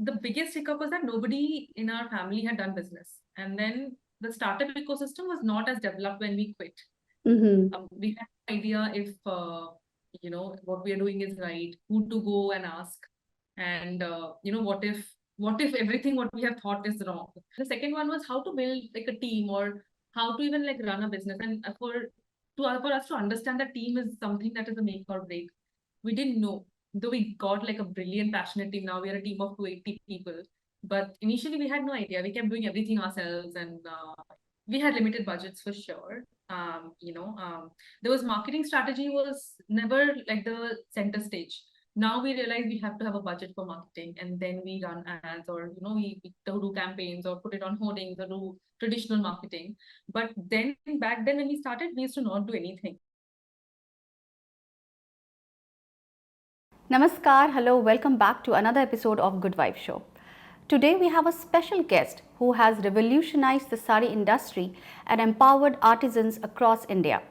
the biggest hiccup was that nobody in our family had done business. And then the startup ecosystem was not as developed when we quit. We had no idea if, what we are doing is right, who to go and ask. And, what if everything what we have thought is wrong? The second one was how to build like a team or how to even like run a business. And for us to understand that team is something that is a make or break. We didn't know, though we got like a brilliant, passionate team. Now we are a team of 280 people. But initially we had no idea. We kept doing everything ourselves, and we had limited budgets for sure. There was marketing strategy was never like the center stage. Now we realize we have to have a budget for marketing, and then we run ads, or we do campaigns or put it on hoardings or do traditional marketing. But then back then when we started, we used to not do anything. Namaskar, hello, welcome back to another episode of Good Vibe Show. Today we have a special guest who has revolutionized the sari industry and empowered artisans across India.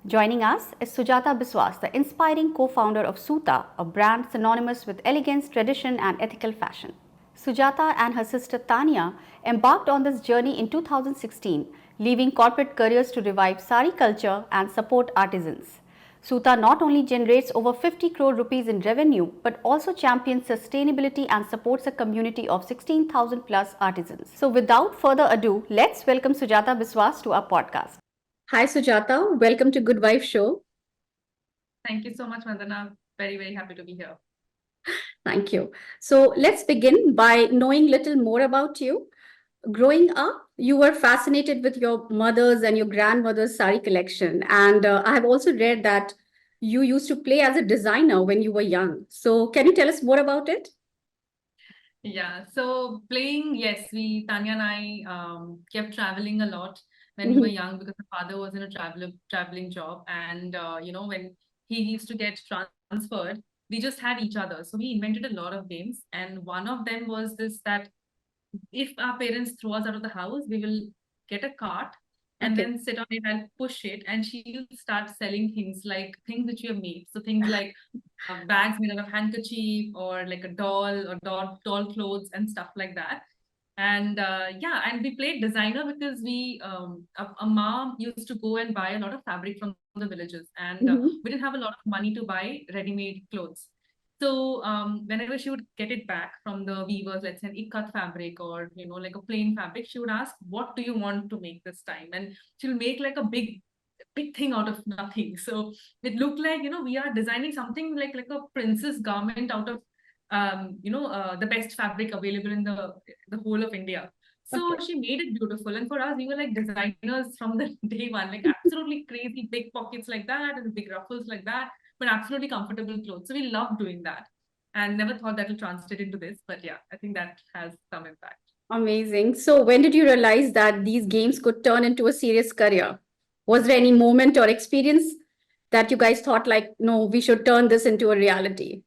Joining us is Sujata Biswas, the inspiring co-founder of Suta, a brand synonymous with elegance, tradition and ethical fashion. Sujata and her sister Taniya embarked on this journey in 2016, leaving corporate careers to revive sari culture and support artisans. Suta not only generates over 50 crore rupees in revenue, but also champions sustainability and supports a community of 16,000 plus artisans. So without further ado, let's welcome Sujata Biswas to our podcast. Hi Sujata, welcome to Good Vibe Show. Thank you so much, Vandana. Very, very happy to be here. Thank you. So let's begin by knowing a little more about you. Growing up, you were fascinated with your mother's and your grandmother's sari collection. And I have also read that you used to play as a designer when you were young. So can you tell us more about it? Yeah, so playing, yes, Tanya and I kept traveling a lot when we were young because the father was in a traveling job. And, when he used to get transferred, we just had each other. So we invented a lot of games. And one of them was this, that if our parents throw us out of the house, we will get a cart and then sit on it and push it, and she'll start selling things which we have made. So things like bags made out of handkerchief, or like a doll, or doll clothes and stuff like that. And and we played designer because a mom used to go and buy a lot of fabric from the villages, and we didn't have a lot of money to buy ready-made clothes. So whenever she would get it back from the weavers, let's say an ikat fabric or like a plain fabric, she would ask, "What do you want to make this time?" And she'll make like a big thing out of nothing. So it looked like we are designing something like a princess garment out of the best fabric available in the whole of India. So she made it beautiful, and for us, we were like designers from the day one, like absolutely crazy big pockets like that and big ruffles like that, but absolutely comfortable clothes. So we loved doing that, and never thought that will translate into this. But yeah, I think that has some impact. Amazing. So when did you realize that these games could turn into a serious career? Was there any moment or experience that you guys thought like, no, we should turn this into a reality?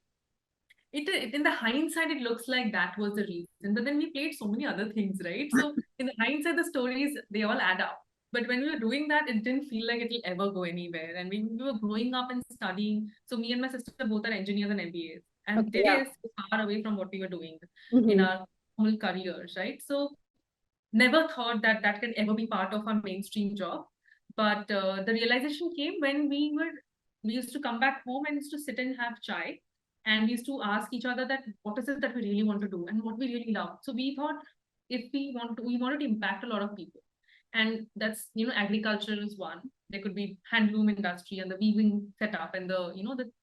It in the hindsight, it looks like that was the reason. But then we played so many other things, right? So in the hindsight, the stories, they all add up. But when we were doing that, it didn't feel like it'll ever go anywhere. And we were growing up and studying. So me and my sister both are engineers and MBAs. And they are so far away from what we were doing in our whole careers, right? So never thought that that can ever be part of our mainstream job. But the realization came when we used to come back home and used to sit and have chai, and we used to ask each other that what is it that we really want to do and what we really love. So we thought, if we wanted to impact a lot of people, and that's agriculture is one. There could be handloom industry and the weaving setup, and the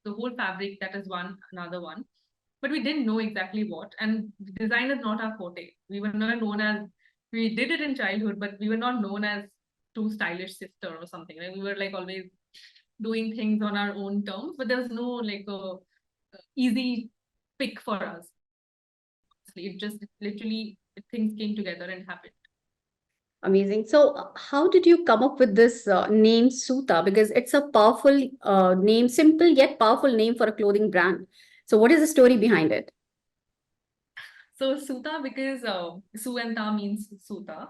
whole fabric, that is another one. But we didn't know exactly what, and design is not our forte. We were never known as, we did it in childhood, but we were not known as too stylish sister or something. Like we were like always doing things on our own terms, but there was no like a easy pick for us. It just literally, things came together and happened. Amazing. So how did you come up with this name Suta? Because it's a powerful name, simple yet powerful name for a clothing brand. So what is the story behind it? So Suta, because Su and Ta means Suta,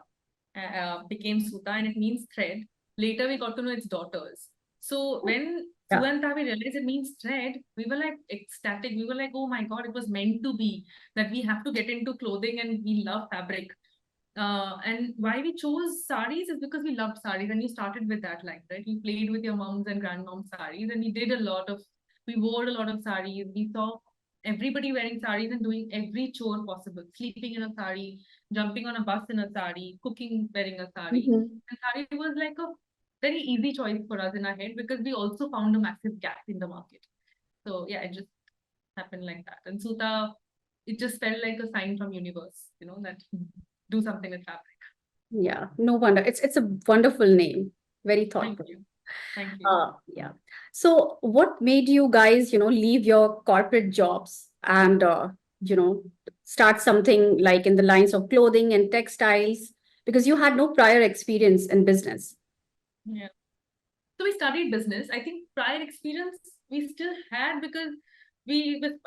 became Suta, and it means thread. Later we got to know its daughters. So when Su and Ta, we realized it means thread. We were like ecstatic. We were like, oh my God, it was meant to be that we have to get into clothing and we love fabric. And why we chose sarees is because we loved sarees, and you started with that line, right? You played with your moms and grandmoms sarees, and we wore a lot of sarees. We saw everybody wearing sarees and doing every chore possible, sleeping in a saree, jumping on a bus in a saree, cooking wearing a saree. And saree was like a very easy choice for us in our head because we also found a massive gap in the market. So yeah, it just happened like that. And Suta, it just felt like a sign from universe, that do something with fabric. Yeah, no wonder. It's a wonderful name. Very thoughtful. Thank you. Thank you. Yeah. So what made you guys, leave your corporate jobs and, start something like in the lines of clothing and textiles? Because you had no prior experience in business. Yeah. So we studied business. I think prior experience we still had because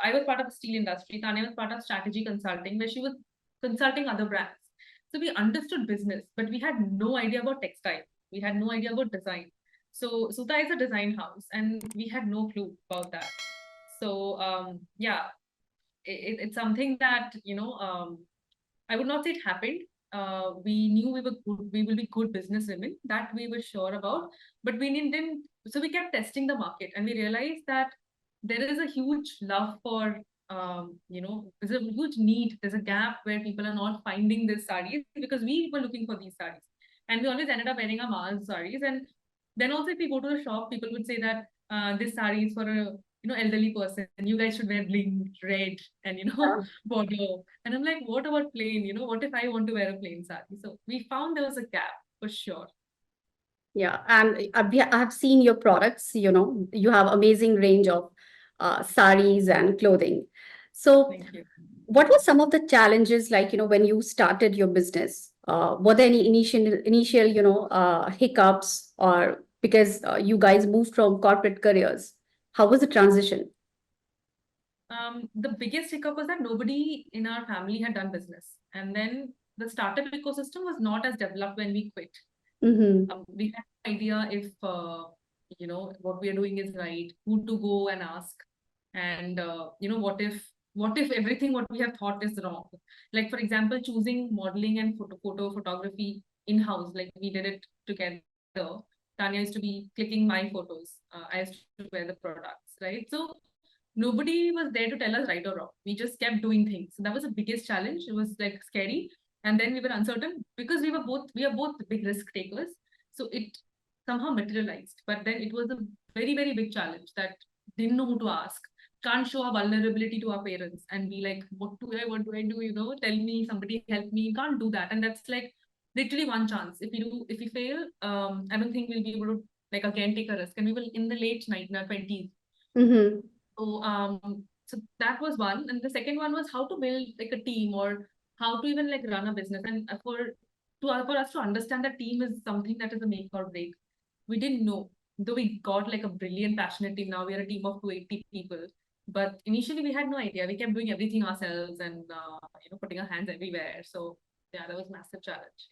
I was part of the steel industry. Taniya was part of strategy consulting, where she was consulting other brands. So we understood business, but we had no idea about textile. We had no idea about design. So Suta is a design house, and we had no clue about that. So yeah, it's something that I would not say it happened. We knew we will be good business women, that we were sure about, but we didn't. So we kept testing the market, and we realized that there is a huge love for, there's a huge need. There's a gap where people are not finding these sarees because we were looking for these sarees, and we always ended up wearing our Mars sarees. And then also, if we go to the shop, people would say that this saree is for a elderly person, and you guys should wear bling, red, and border. And I'm like, what about plain? What if I want to wear a plain saree? So we found there was a gap for sure. Yeah, and I have seen your products. You have amazing range of saris and clothing. So, Thank you. what were some of the challenges like when you started your business? Were there any initial hiccups, or because you guys moved from corporate careers? How was the transition? The biggest hiccup was that nobody in our family had done business, and then the startup ecosystem was not as developed when we quit. We had no idea if what we are doing is right, who to go and ask, and what if everything what we have thought is wrong. Like, for example, choosing modeling and photography in-house, like we did it together. Taniya used to be clicking my photos, I used to wear the products, right? So nobody was there to tell us right or wrong. We just kept doing things. So that was the biggest challenge. It was like scary, and then we were uncertain because we are both big risk takers. So it somehow materialized, but then it was a very, very big challenge that didn't know who to ask. Can't show our vulnerability to our parents and be like, what do I do? Tell me, somebody help me. You can't do that. And that's like literally one chance. If we fail, I don't think we'll be able to like again take a risk. And we were in the late 20s. So that was one. And the second one was how to build like a team, or how to even like run a business. And for us to understand that team is something that is a make or break. We didn't know, though we got like a brilliant, passionate team. Now we are a team of 280 people. But initially we had no idea. We kept doing everything ourselves and putting our hands everywhere. So yeah, that was a massive challenge.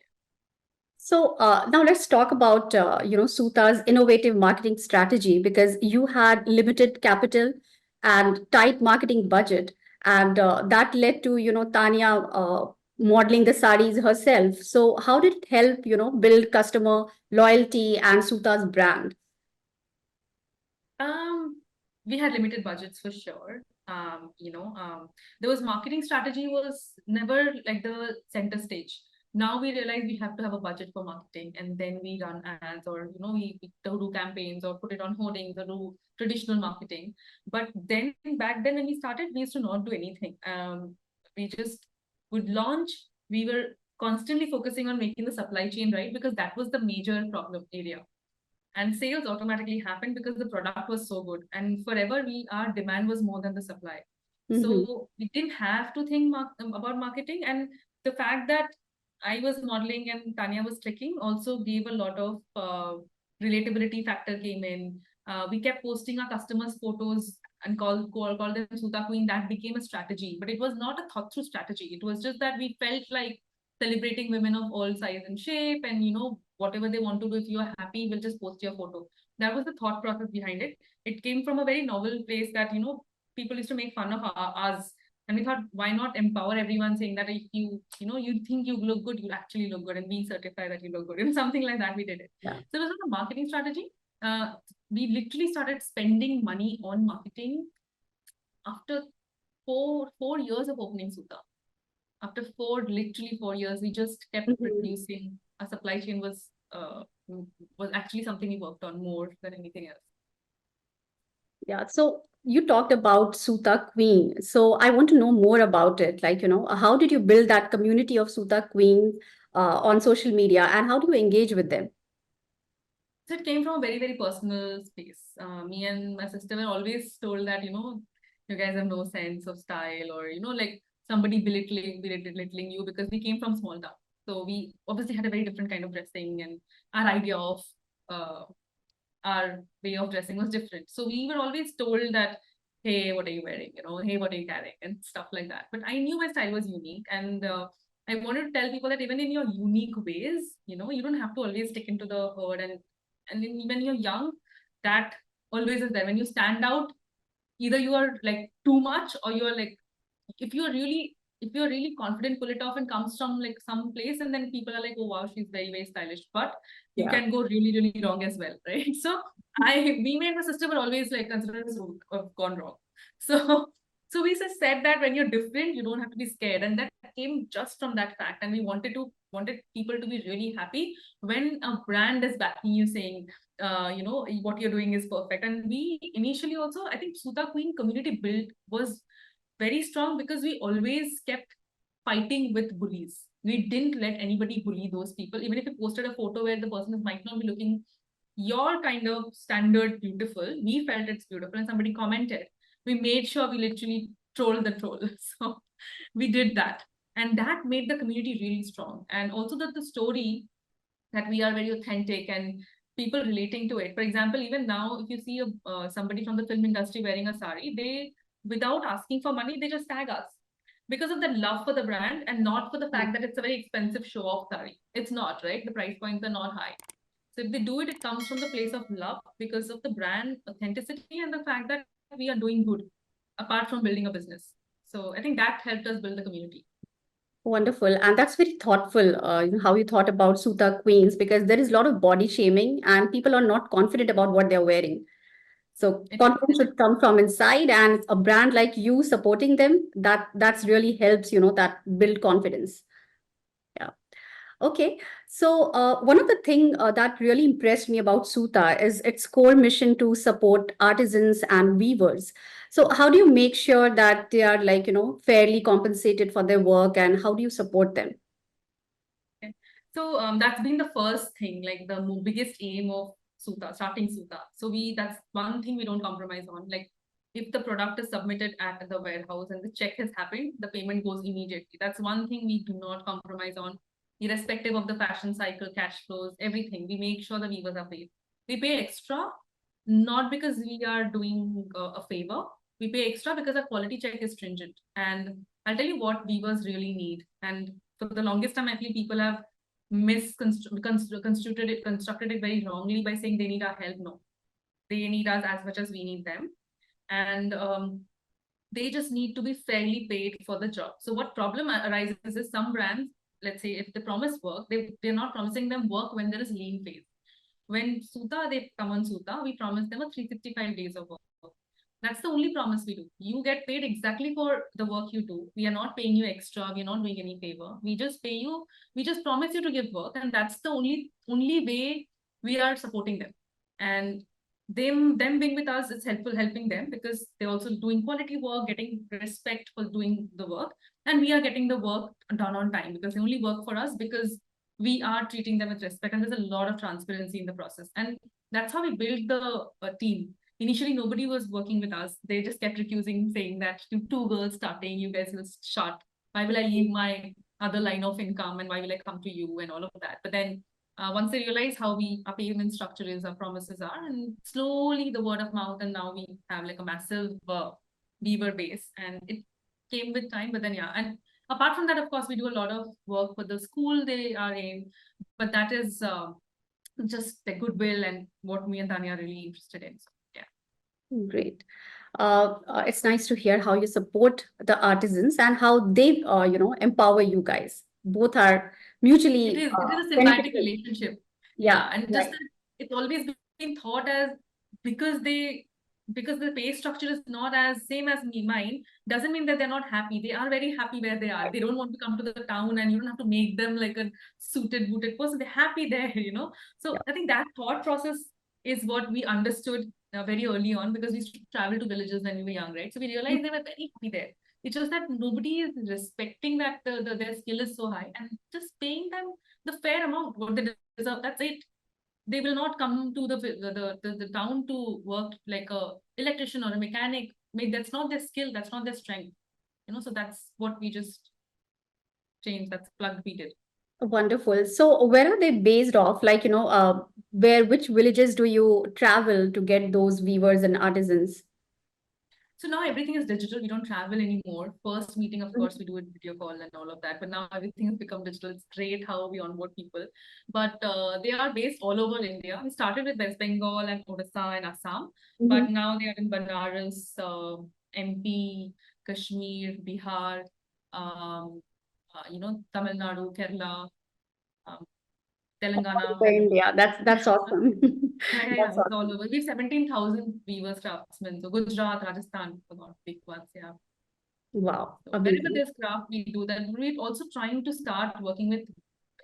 So now let's talk about Suta's innovative marketing strategy, because you had limited capital and tight marketing budget, and that led to Taniya modeling the sarees herself. So how did it help build customer loyalty and Suta's brand? We had limited budgets for sure. There was marketing strategy was never like the center stage. Now we realize we have to have a budget for marketing, and then we run ads, or we do campaigns or put it on hoardings or do traditional marketing. But then back then when we started, we used to not do anything. We just would launch. We were constantly focusing on making the supply chain right, because that was the major problem area. And sales automatically happened because the product was so good, and forever our demand was more than the supply. So we didn't have to think about marketing. And the fact that I was modeling and Taniya was clicking also gave a lot of relatability factor came in. We kept posting our customers' photos and call them Suta Queen. That became a strategy, but it was not a thought through strategy. It was just that we felt like celebrating women of all size and shape, and whatever they want to do. If you are happy, we'll just post your photo. That was the thought process behind it. It came from a very novel place that, people used to make fun of us. And we thought, why not empower everyone, saying that if you think you look good, you actually look good, and being certified that you look good. And something like that, we did it. Yeah. So it was not a marketing strategy. We literally started spending money on marketing after four years of opening Suta. After literally 4 years, we just kept producing. Our supply chain was actually something we worked on more than anything else. Yeah. So you talked about Suta Queen. So I want to know more about it. Like, how did you build that community of Suta Queen on social media, and how do you engage with them? So it came from a very, very personal space. Me and my sister were always told that, you guys have no sense of style, or, like somebody belittling you, because we came from small town. So we obviously had a very different kind of dressing, and our idea of uh, our way of dressing was different. So we were always told that, hey, what are you wearing? Hey, what are you carrying? And stuff like that. But I knew my style was unique. And I wanted to tell people that even in your unique ways, you don't have to always stick into the herd. And when you're young, that always is there. When you stand out, either you are like too much, or you're like, if you're really confident, pull it off, and comes from like some place, and then people are like, oh wow, she's very, very stylish. But you Yeah. can go really, really wrong as well, right? So me and my sister were always like considered as gone wrong. So so we just said that when you're different, you don't have to be scared, and that came just from that fact. And we wanted people to be really happy when a brand is backing you, saying, what you're doing is perfect. And we initially also, I think Suta Queen community build was very strong because we always kept fighting with bullies. We didn't let anybody bully those people. Even if you posted a photo where the person might not be looking your kind of standard beautiful, we felt it's beautiful, and somebody commented, we made sure we literally troll the troll. So we did that. And that made the community really strong. And also that the story that we are very authentic and people relating to it. For example, even now, if you see somebody from the film industry wearing a sari, they, without asking for money, they just tag us because of the love for the brand, and not for the fact that it's a very expensive show off sari. It's not, right? The price points are not high. So if they do it, it comes from the place of love, because of the brand authenticity and the fact that we are doing good, apart from building a business. So I think that helped us build the community. Wonderful. And that's very thoughtful, how you thought about Suta Queens, because there is a lot of body shaming and people are not confident about what they're wearing. So confidence should come from inside, and a brand like you supporting them, that's really helps, that build confidence. Yeah. Okay. So one of the thing that really impressed me about Suta is its core mission to support artisans and weavers. So how do you make sure that they are like, fairly compensated for their work, and how do you support them? Okay. So that's been the first thing, like the biggest aim of Suta, starting Suta. So that's one thing we don't compromise on. Like if the product is submitted at the warehouse and the check has happened, the payment goes immediately. That's one thing we do not compromise on, irrespective of the fashion cycle, cash flows, everything. We make sure the weavers are paid. We pay extra, not because we are doing a favor. We pay extra because our quality check is stringent. And I'll tell you what weavers really need. And for the longest time, I feel people have constructed it very wrongly by saying they need our help. No, they need us as much as we need them. And they just need to be fairly paid for the job. So what problem arises is some brands, let's say if they promise work, they're not promising them work when there is lean phase. When Suta, they come on Suta, we promise them a 365 days of work. That's the only promise we do. You get paid exactly for the work you do. We are not paying you extra. We're not doing any favor. We just pay you. We just promise you to give work, and that's the only way we are supporting them. And them being with us is helping them, because they're also doing quality work, getting respect for doing the work, and we are getting the work done on time, because they only work for us because we are treating them with respect, and there's a lot of transparency in the process. And that's how we build the team. Initially, nobody was working with us. They just kept refusing, saying that two girls starting, you guys will shut. Why will I leave my other line of income, and why will I come to you, and all of that? But then once they realize how our payment structure is, our promises are, and slowly the word of mouth, and now we have like a massive weaver base, and it came with time. But then yeah, and apart from that, of course, we do a lot of work for the school they are in, but just the goodwill and what me and Tanya are really interested in. So yeah. Great. It's nice to hear how you support the artisans and how they, empower you guys. Both are mutually It is a symbiotic beneficial. relationship. Yeah, Yeah. And just right. that it's always been thought as because they because the pay structure is not as same as mine, doesn't mean that they're not happy. They are very happy where they are. They don't want to come to the town and you don't have to make them like a suited, booted person. They're happy there, you know. Yeah. So I think that thought process is what we understood very early on because we used to travel to villages when we were young, right? So we realized they were very happy there. It's just that nobody is respecting that their skill is so high and just paying them the fair amount what they deserve. That's it. They will not come to the town to work like a electrician or a mechanic. Maybe that's not their skill. That's not their strength. You know, so that's what we just changed. That's plug we did. Wonderful. So where are they based off? Like, which villages do you travel to get those weavers and artisans? So now everything is digital. We don't travel anymore. First meeting, of course, Mhm. we do it video call and all of that. But now everything has become digital. It's great how we onboard people. But they are based all over India. We started with West Bengal and Odisha and Assam. But Mhm. now they are in Banaras, MP, Kashmir, Bihar, Tamil Nadu, Kerala, um, Telangana. For India. That's awesome. Yeah. That's It's all awesome. over. We have 17,000 weavers, craftsmen. So Gujarat, Rajasthan, forgot big ones. Yeah. Wow, So wherever amazing. there's craft, we do that. We're also trying to start working with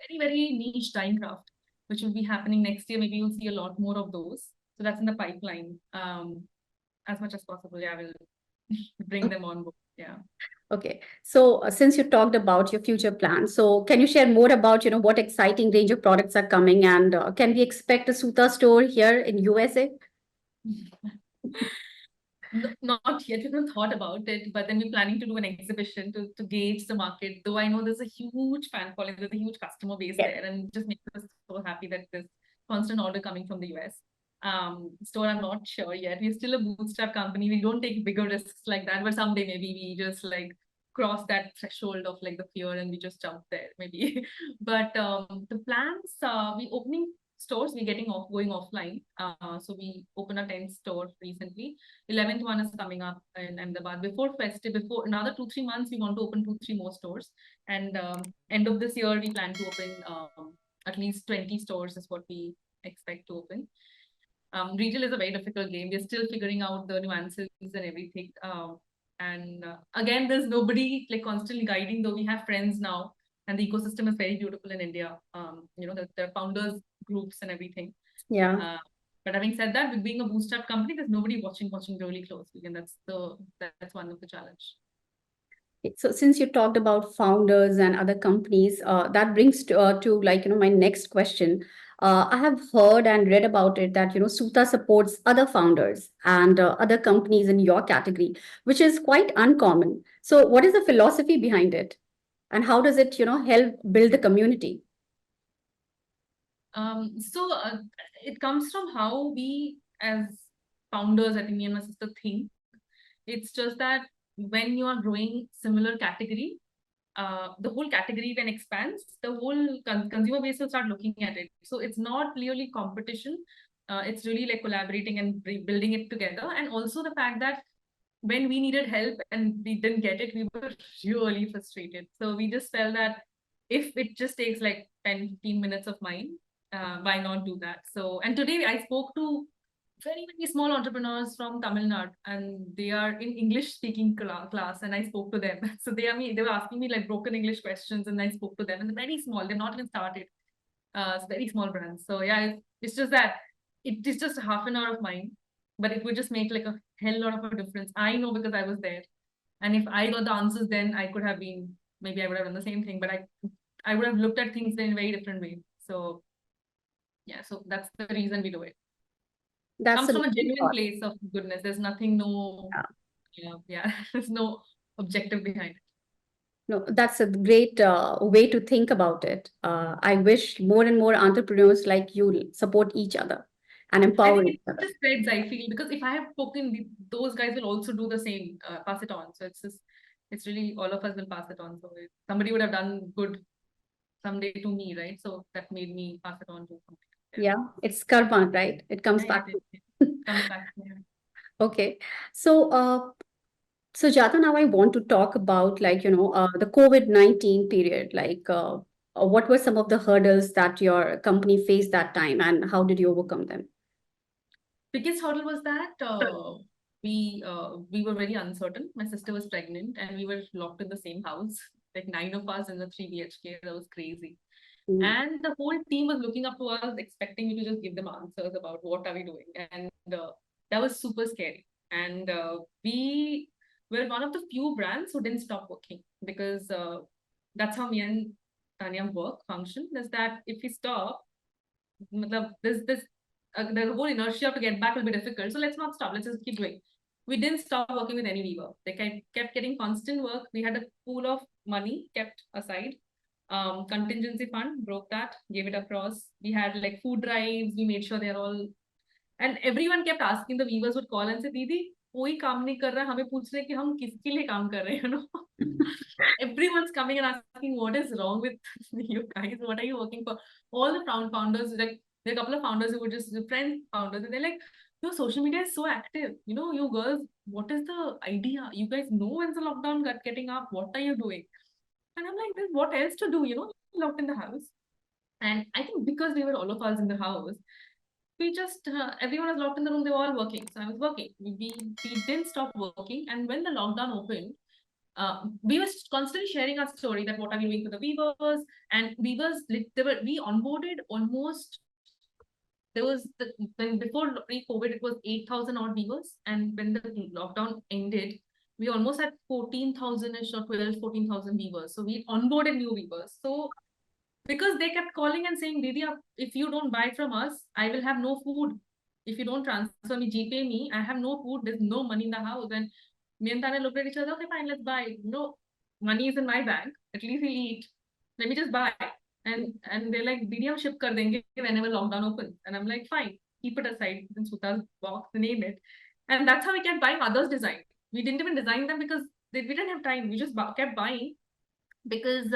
very, very niche dyeing craft, which will be happening next year. Maybe you'll see a lot more of those. So that's in the pipeline. As much as possible, yeah, we'll bring them on board. Yeah. Okay. So since you talked about your future plans, so can you share more about, what exciting range of products are coming and can we expect a Suta store here in USA? Not yet. We haven't thought about it, but then we're planning to do an exhibition to gauge the market. Though I know there's a huge fan following, there's a huge customer base Yes. there, and it just makes us so happy that there's constant order coming from the US. Store, I'm not sure yet. We're still a bootstrap company. We don't take bigger risks like that, but someday maybe we just like cross that threshold of like the fear and we just jump there, maybe. But the plans, we opening stores, we're getting off going offline. So we opened a 10th store recently. 11th one is coming up in Ahmedabad. Before festive, before another 2-3 months, we want to open 2-3 more stores. And end of this year, we plan to open at least 20 stores is what we expect to open. Retail is a very difficult game. We're still figuring out the nuances and everything. And again, there's nobody like constantly guiding, though we have friends now. And the ecosystem is very beautiful in India. The founders groups and everything. Yeah. Uh, but having said that, with being a bootstrap company, there's nobody watching really closely, and that's one of the challenge. So since you talked about founders and other companies, that brings to like, my next question. I have heard and read about it that, Suta supports other founders and other companies in your category, which is quite uncommon. So what is the philosophy behind it? And how does it, help build the community? So it comes from how we as founders at Indian Sister think. It's just that when you are growing similar category, the whole category then expands, the whole consumer base will start looking at it. So it's not really competition. It's really like collaborating and building it together. And also the fact that when we needed help and we didn't get it, we were really frustrated. So we just felt that if it just takes like 10-15 minutes of mine, why not do that? So, and today I spoke to very, very small entrepreneurs from Tamil Nadu, and they are in English speaking class, and I spoke to them. So they were asking me like broken English questions, and I spoke to them, and they're very small. They're not even started. It's very small brands. So yeah, it's just that it is just half an hour of mine, but it would just make like a hell lot of a difference. I know because I was there, and if I got the answers, then I could have been maybe I would have done the same thing, but I would have looked at things in a very different way. So yeah, so that's the reason we do it. That's Comes a from a lovely genuine thought. place of goodness. There's nothing, no, Yeah. yeah, there's no objective behind it. No, that's a great way to think about it. I wish more and more entrepreneurs like you support each other and I empower think each it other. just spreads, I feel, because if I have spoken, those guys will also do the same, pass it on. So it's really all of us will pass it on. So somebody would have done good someday to me, right? So that made me pass it on to somebody. Yeah, it's karma, right? It comes Yeah, back it, to. it comes back to me. Okay. So, so Jata, now I want to talk about like, the COVID-19 period. Like, what were some of the hurdles that your company faced that time and how did you overcome them? Biggest hurdle was that we were very uncertain. My sister was pregnant and we were locked in the same house, like nine of us in the 3 BHK. That was crazy. Mm. And the whole team was looking up to us, expecting me to just give them answers about what are we doing. And that was super scary. And we were one of the few brands who didn't stop working because that's how me and Taniya work function. Is that if we stop, the whole inertia to get back will be difficult. So let's not stop. Let's just keep doing. We didn't stop working with any weaver. They kept getting constant work. We had a pool of money kept aside. Contingency fund, broke that, gave it across. We had like food drives. We made sure they're all, and everyone kept asking. The weavers would call and say, "Didi, कोई काम नहीं कर रहा, हमें पूछ रहे कि हम किसके लिए काम कर रहे हैं, you know." Everyone's coming and asking, what is wrong with you guys? What are you working for? All the founders, like there are a couple of founders who were just friend founders, and they're like, your social media is so active. You know, you girls, what is the idea? You guys know when's the lockdown getting up? What are you doing? And I'm like, there's what else to do, you know, locked in the house. And I think because we were all of us in the house, we just everyone was locked in the room. They were all working, so I was working. We didn't stop working, and when the lockdown opened, we were constantly sharing our story that what are we doing for the weavers, and weavers we onboarded almost, there was when before pre-COVID it was 8,000 odd weavers, and when the lockdown ended we almost had 14,000ish or 12, 14,000 weavers. So we onboarded new weavers. So because they kept calling and saying, Didi, if you don't buy from us, I will have no food. If you don't transfer me, GPay me, I have no food. There's no money in the house. And me and Tanya looked at each other, okay, fine, let's buy. No, money is in my bank. At least we'll eat. Let me just buy. And they're like, Didi, hum ship kar denge whenever lockdown opens. And I'm like, fine, keep it aside in Suta's box, name it. And that's how we kept buying others' design. We didn't even design them because we didn't have time. We just kept buying because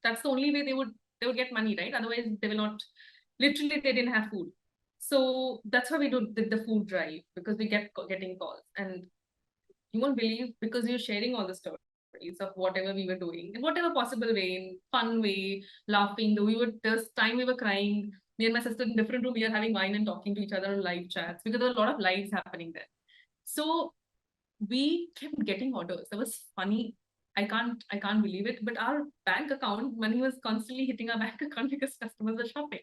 that's the only way they would get money, right? Otherwise, they will not. Literally, they didn't have food. So that's why we did the food drive, because we kept getting calls, and you won't believe, because you're sharing all the stories of whatever we were doing in whatever possible way, in fun way, laughing. Though this time we were crying. Me and my sister in different room, we are having wine and talking to each other on live chats because there were a lot of lives happening there. So we kept getting orders. That was funny. I can't believe it. But our bank account, money was constantly hitting our bank account because customers were shopping.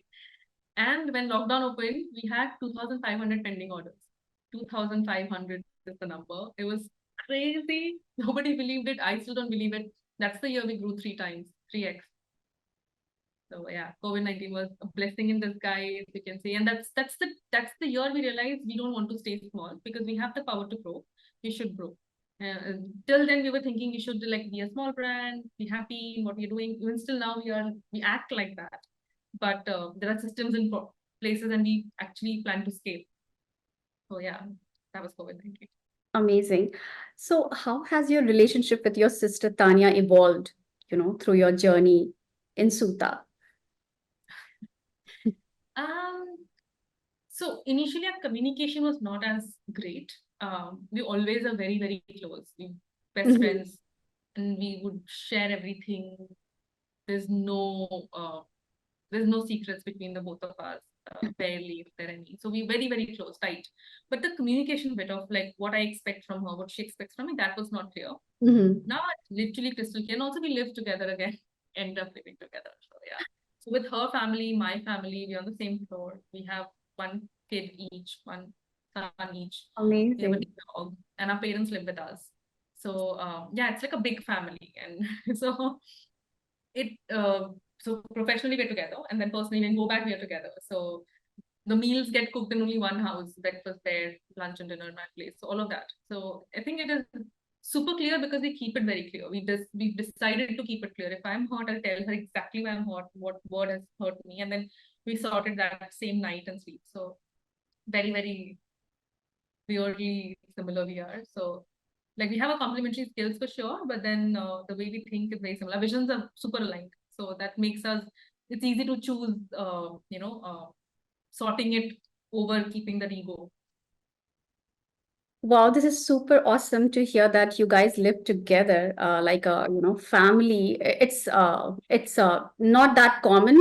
And when lockdown opened, we had 2,500 pending orders. 2,500 is the number. It was crazy. Nobody believed it. I still don't believe it. That's the year we grew 3 times, 3x. So yeah, COVID-19 was a blessing in disguise, we can say. And that's the year we realized we don't want to stay small because we have the power to grow. We should grow. Till then we were thinking we should like be a small brand, be happy in what we're doing. Even still now we act like that. But there are systems in places and we actually plan to scale. So yeah, that was COVID-19. Amazing. So, how has your relationship with your sister Tanya evolved, through your journey in Suta? Um, So initially, our communication was not as great. We always are very, very close. We best Mhm. friends, and we would share everything. There's no uh, there's no secrets between the both of us. Barely, if there are any. So we very, very close, tight. But the communication bit of like what I expect from her, what she expects from me, that was not clear. Mhm. Now it's literally crystal clear. And also we live together again, end up living together. So yeah. So with her family, my family, we're on the same floor. We have one kid each, one son each. We have a Amazing. dog, and our parents live with us. So yeah, it's like a big family, and it so professionally we're together, and then personally when we go back we're together. So the meals get cooked in only one house, breakfast there, lunch and dinner in my place, so all of that. So I think it is super clear because we keep it very clear. We decided to keep it clear. If I'm hurt, I'll tell her exactly why I'm hurt, what word has hurt me, and then we sorted that same night and sleep. So very, very weirdly similar we are. So like we have a complementary skills for sure, but then the way we think is very similar. Visions are super aligned, so that makes us, it's easy to choose sorting it over keeping the ego. Wow, this is super awesome to hear that you guys live together, like a family. It's not that common,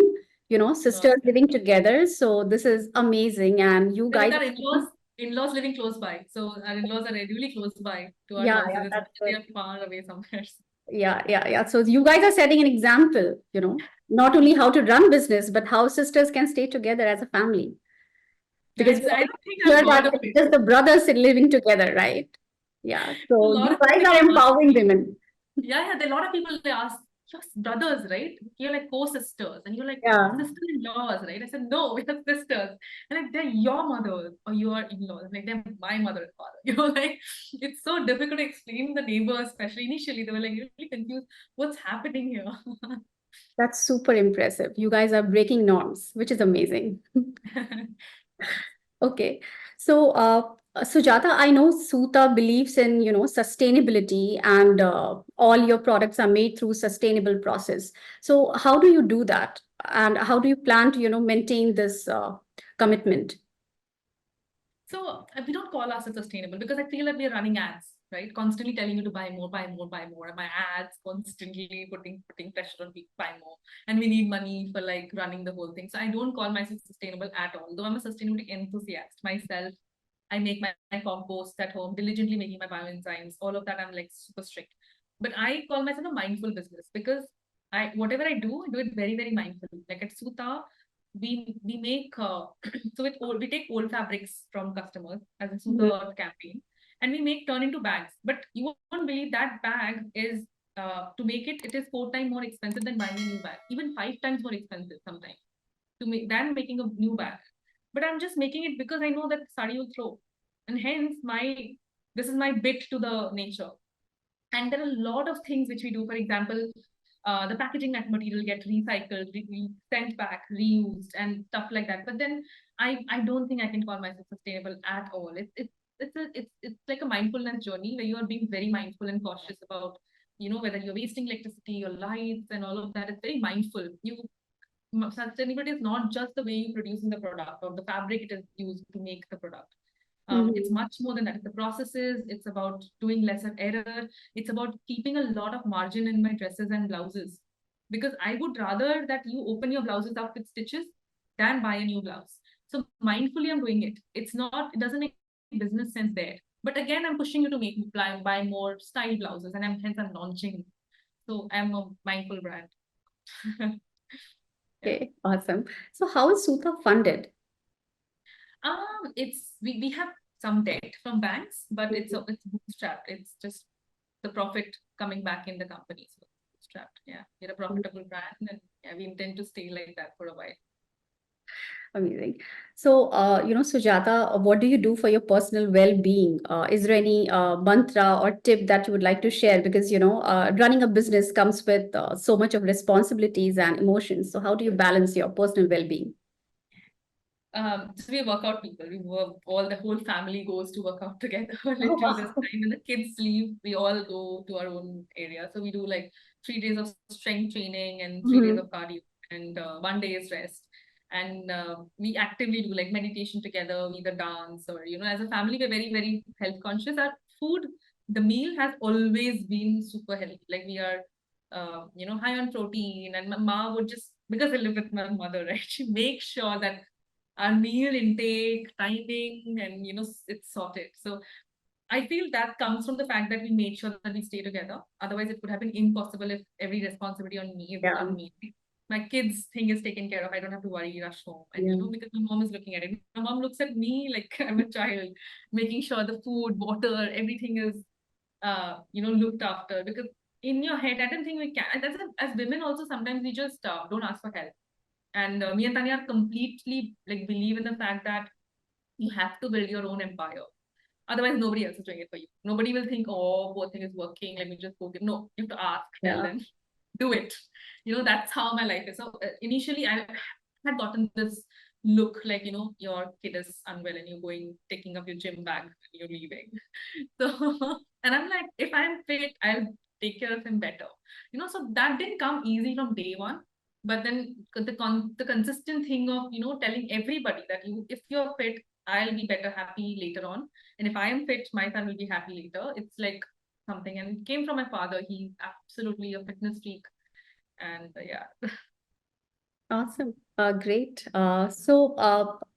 No. sisters living together. So this is amazing, and you Yeah, with guys. our in-laws living close by. So our in-laws are really close by to our Yeah, houses. yeah, It's not that's that they good. are far away somewhere. Yeah, yeah, yeah. So you guys are setting an example, not only how to run business, but how sisters can stay together as a family. Yeah, Because it's, we I always don't think hear I've that heard of it's it. just the brothers living together, right? Yeah. A So lot you of guys people are ask empowering me. women. Yeah, yeah. There are a lot of people they ask, you're brothers, right? You're like co-sisters, and you're like Yeah. sister-in-laws, right? I said, no, we're sisters. And like they're your mothers or your in-laws. Like they're my mother and father. Like it's so difficult to explain to the neighbors, especially initially. They were like really confused. What's happening here? That's super impressive. You guys are breaking norms, which is amazing. Thanks. Okay. So, Sujata, I know Suta believes in, sustainability and all your products are made through sustainable process. So, how do you do that? And how do you plan to, maintain this commitment? So we don't call ourselves sustainable because I feel that we're running ads, right? Constantly telling you to buy more, buy more, buy more. And my ads constantly putting pressure on people to buy more. And we need money for like running the whole thing. So I don't call myself sustainable at all. Though I'm a sustainability enthusiast myself. I make my compost at home, diligently making my bioenzymes, all of that I'm like super strict. But I call myself a mindful business because I whatever I do it very, very mindful. Like at Suta, we make we take old fabrics from customers as a Mhm. Suta campaign, and we make turn into bags. But you won't believe that bag is to make it is 4 times more expensive than buying a new bag, even 5 times more expensive sometimes to make than making a new bag. But I'm just making it because I know that sari will throw, and hence my this is my bit to the nature. And there are a lot of things which we do. For example, the packaging material get recycled, sent back, reused, and stuff like that. But then I don't think I can call myself sustainable at all. It's like a mindfulness journey where you are being very mindful and cautious about whether you're wasting electricity or lights and all of that. It's very mindful. Sustainability is not just the way you producing the product or the fabric it is used to make the product. It's Mhm. much more than that. It's the processes. It's about doing lesser error. It's about keeping a lot of margin in my dresses and blouses. Because I would rather that you open your blouses up with stitches than buy a new blouse. So mindfully, I'm doing it. It doesn't make business sense there. But again, I'm pushing you to buy more style blouses, and I'm launching. So I'm a mindful brand. Yeah. Okay, awesome. So, how is Suta funded? It's we have some debt from banks, but Mhm. it's bootstrapped. It's just the profit coming back in the company. So bootstrapped. Yeah, we're a profitable brand, and yeah, we intend to stay like that for a while. Amazing. So, Sujata, what do you do for your personal well-being? Is there any mantra or tip that you would like to share? Because, running a business comes with so much of responsibilities and emotions. So, how do you balance your personal well-being? So we workout people. We work all the whole family goes to work out together. Oh, Literally, this wow. time when the kids leave, we all go to our own area. So we do like 3 days of strength training and 3 days Mhm. of cardio, and one day is rest. And we actively do like meditation together. We either dance or as a family, we're very very health conscious. Our food, the meal has always been super healthy. Like we are. High on protein, and my mom would just because I live with my mother, right? She makes sure that our meal intake, timing, and it's sorted. So I feel that comes from the fact that we made sure that we stay together. Otherwise, it would have been impossible if every responsibility on me is Yeah, on me. My kids' thing is taken care of. I don't have to worry, rush home. And yeah, because my mom is looking at it. My mom looks at me like I'm a child, making sure the food, water, everything is looked after. Because in your head, I don't think we can. And as women also sometimes we just don't ask for help. And me and Tanya completely like believe in the fact that you have to build your own empire. Otherwise, nobody else is doing it for you. Nobody will think, oh, both thing is working. Let me just go give. No, you have to ask, tell yeah. them, do it. That's how my life is. So initially, I had gotten this look like, your kid is unwell and you're taking up your gym bag and you're leaving. So, and I'm like, if I'm fit, I'll take care of him better. So that didn't come easy from day one. But then the consistent thing of, telling everybody that if you're fit, I'll be better happy later on. And if I am fit, my son will be happy later. It's like something, and it came from my father. He's absolutely a fitness freak. And yeah. Awesome. Great.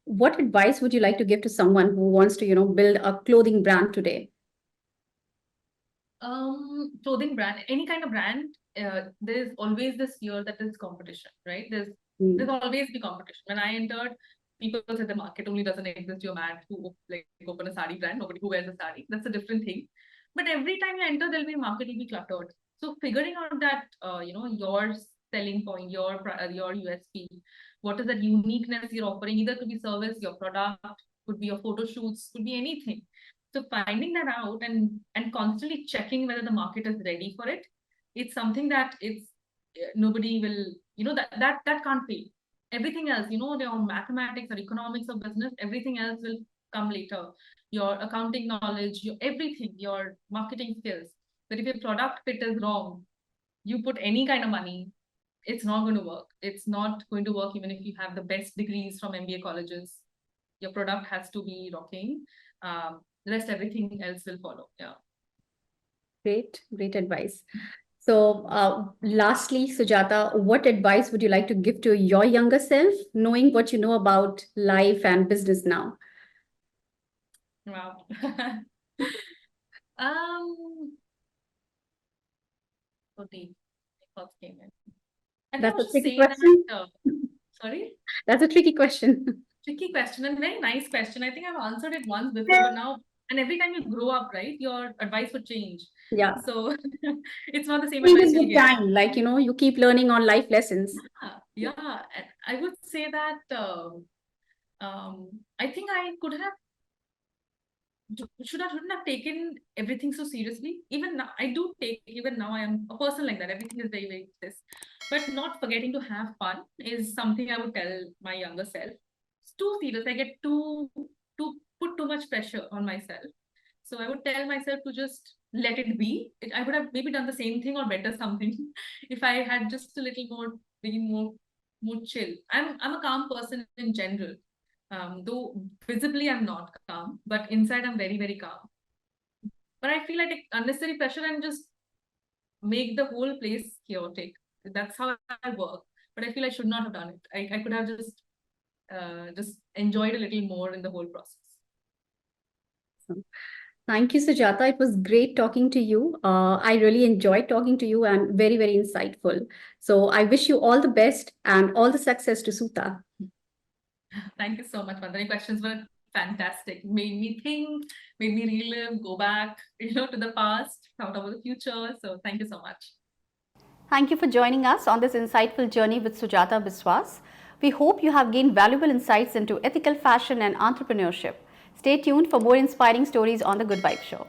What advice would you like to give to someone who wants to, build a clothing brand today? Clothing brand, any kind of brand, there's always this fear that there's competition, right? There's Mm. always be competition. When I entered, people said the market only doesn't exist. You're mad to like open a sari brand. Nobody who wears a sari. That's a different thing. But every time you enter, there'll be market will be cluttered. So figuring out that your selling point, your USP, what is that uniqueness you're offering? Either could be service, your product, could be your photo shoots, could be anything. So finding that out and constantly checking whether the market is ready for it, it's something that it's nobody will, that can't fail. Everything else, your mathematics or economics of business, everything else will come later. Your accounting knowledge, your everything, your marketing skills. But if your product fit is wrong, you put any kind of money, it's not going to work. It's not going to work even if you have the best degrees from MBA colleges. Your product has to be rocking. The rest, everything else will follow. Yeah. Great advice. So, lastly, Sujata, what advice would you like to give to your younger self, knowing what you know about life and business now? Wow. um, so deep. Thoughts came in. I think I That's would a just tricky say that. question. Sorry. That's a tricky question. Tricky question and very nice question. I think I've answered it once before, but now, and every time you grow up, right, your advice would change. Yeah. So it's not the same advice Changes you'll with get. time, like, you keep learning on life lessons. Yeah. And I would say that I think I could have shouldn't have taken everything so seriously. Even now, I do take. Even now, I am a person like that. Everything is very, very this, but not forgetting to have fun is something I would tell my younger self. It's too serious. I get too put too much pressure on myself. So I would tell myself to just let it be. I would have maybe done the same thing or better something if I had just a little more, maybe more chill. I'm a calm person in general. Though visibly I'm not calm, but inside I'm very, very calm. But I feel like I take unnecessary pressure and just make the whole place chaotic. That's how I work. But I feel I should not have done it. I could have just enjoyed a little more in the whole process. Thank you, Sujata. It was great talking to you. I really enjoyed talking to you and very, very insightful. So I wish you all the best and all the success to Suta. Thank you so much, Vandana. Questions were fantastic. Made me think, made me relive, go back, to the past, thought about the future. So thank you so much. Thank you for joining us on this insightful journey with Sujata Biswas. We hope you have gained valuable insights into ethical fashion and entrepreneurship. Stay tuned for more inspiring stories on The Good Vibe Show.